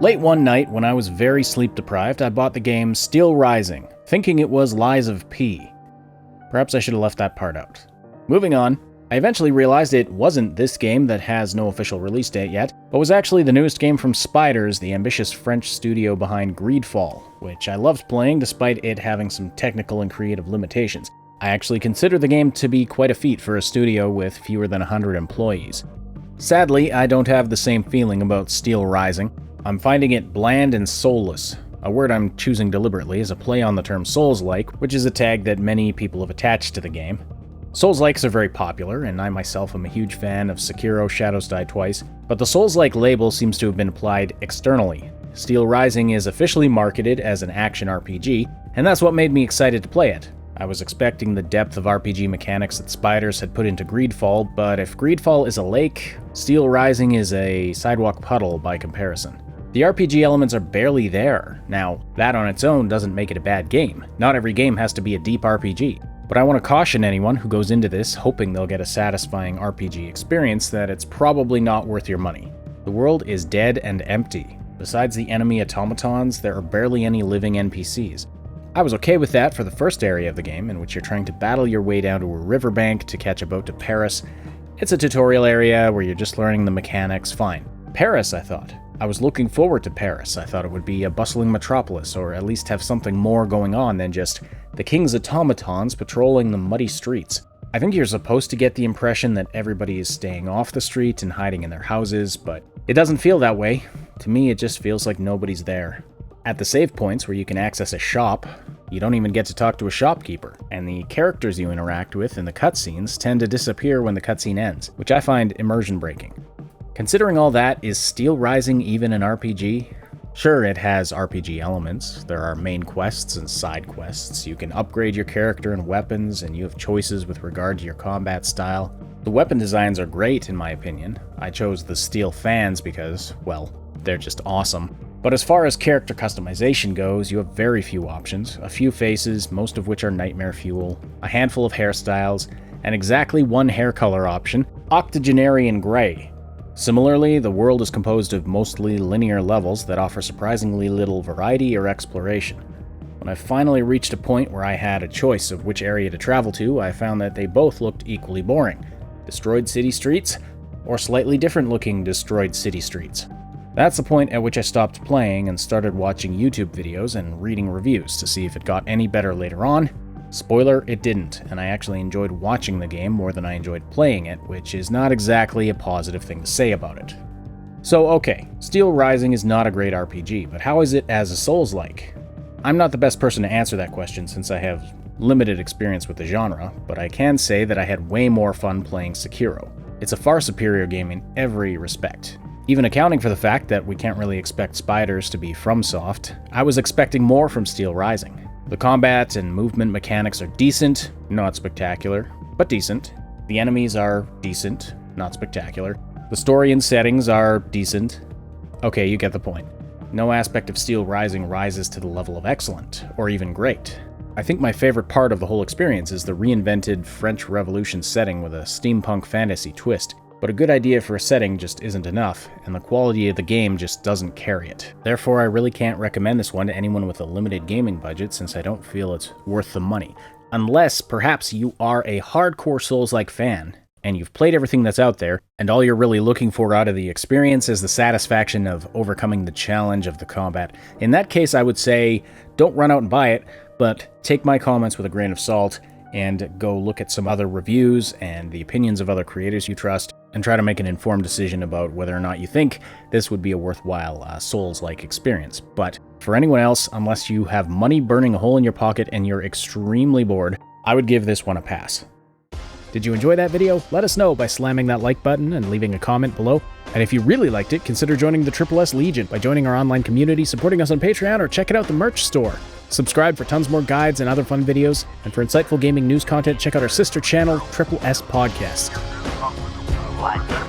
Late one night, when I was very sleep-deprived, I bought the game Steelrising, thinking it was Lies of P. Perhaps I should have left that part out. Moving on, I eventually realized it wasn't this game that has no official release date yet, but was actually the newest game from Spiders, the ambitious French studio behind Greedfall, which I loved playing despite it having some technical and creative limitations. I actually consider the game to be quite a feat for a studio with fewer than 100 employees. Sadly, I don't have the same feeling about Steelrising. I'm finding it bland and soulless, a word I'm choosing deliberately as a play on the term Soulslike, which is a tag that many people have attached to the game. Souls-likes are very popular, and I myself am a huge fan of Sekiro: Shadows Die Twice, but the Souls-like label seems to have been applied externally. Steelrising is officially marketed as an action RPG, and that's what made me excited to play it. I was expecting the depth of RPG mechanics that Spiders had put into Greedfall, but if Greedfall is a lake, Steelrising is a sidewalk puddle by comparison. The RPG elements are barely there. Now, that on its own doesn't make it a bad game. Not every game has to be a deep RPG. But I want to caution anyone who goes into this hoping they'll get a satisfying RPG experience that it's probably not worth your money. The world is dead and empty. Besides the enemy automatons, there are barely any living NPCs. I was okay with that for the first area of the game, in which you're trying to battle your way down to a riverbank to catch a boat to Paris. It's a tutorial area where you're just learning the mechanics, fine. Paris, I thought. I was looking forward to Paris. I thought it would be a bustling metropolis, or at least have something more going on than just the king's automatons patrolling the muddy streets. I think you're supposed to get the impression that everybody is staying off the street and hiding in their houses, but it doesn't feel that way. To me, it just feels like nobody's there. At the save points where you can access a shop, you don't even get to talk to a shopkeeper, and the characters you interact with in the cutscenes tend to disappear when the cutscene ends, which I find immersion breaking. Considering all that, is Steelrising even an RPG? Sure, it has RPG elements. There are main quests and side quests. You can upgrade your character and weapons, and you have choices with regard to your combat style. The weapon designs are great, in my opinion. I chose the Steel fans because, well, they're just awesome. But as far as character customization goes, you have very few options, a few faces, most of which are nightmare fuel, a handful of hairstyles, and exactly one hair color option, octogenarian gray. Similarly, the world is composed of mostly linear levels that offer surprisingly little variety or exploration. When I finally reached a point where I had a choice of which area to travel to, I found that they both looked equally boring. Destroyed city streets, or slightly different looking destroyed city streets. That's the point at which I stopped playing and started watching YouTube videos and reading reviews to see if it got any better later on. Spoiler, it didn't, and I actually enjoyed watching the game more than I enjoyed playing it, which is not exactly a positive thing to say about it. So okay, Steelrising is not a great RPG, but how is it as a Souls-like? I'm not the best person to answer that question since I have limited experience with the genre, but I can say that I had way more fun playing Sekiro. It's a far superior game in every respect. Even accounting for the fact that we can't really expect Spiders to be FromSoft, I was expecting more from Steelrising. The combat and movement mechanics are decent, not spectacular, but decent. The enemies are decent, not spectacular. The story and settings are decent. Okay, you get the point. No aspect of Steelrising rises to the level of excellent, or even great. I think my favorite part of the whole experience is the reinvented French Revolution setting with a steampunk fantasy twist. But a good idea for a setting just isn't enough, and the quality of the game just doesn't carry it. Therefore, I really can't recommend this one to anyone with a limited gaming budget since I don't feel it's worth the money. Unless, perhaps, you are a hardcore Souls-like fan, and you've played everything that's out there, and all you're really looking for out of the experience is the satisfaction of overcoming the challenge of the combat. In that case, I would say, don't run out and buy it, but take my comments with a grain of salt, and go look at some other reviews and the opinions of other creators you trust, and try to make an informed decision about whether or not you think this would be a worthwhile Souls-like experience. But for anyone else, unless you have money burning a hole in your pocket and you're extremely bored, I would give this one a pass. Did you enjoy that video? Let us know by slamming that like button and leaving a comment below. And if you really liked it, consider joining the SSS Legion by joining our online community, supporting us on Patreon, or checking out the merch store. Subscribe for tons more guides and other fun videos, and for insightful gaming news content, check out our sister channel, SSS Podcast. What?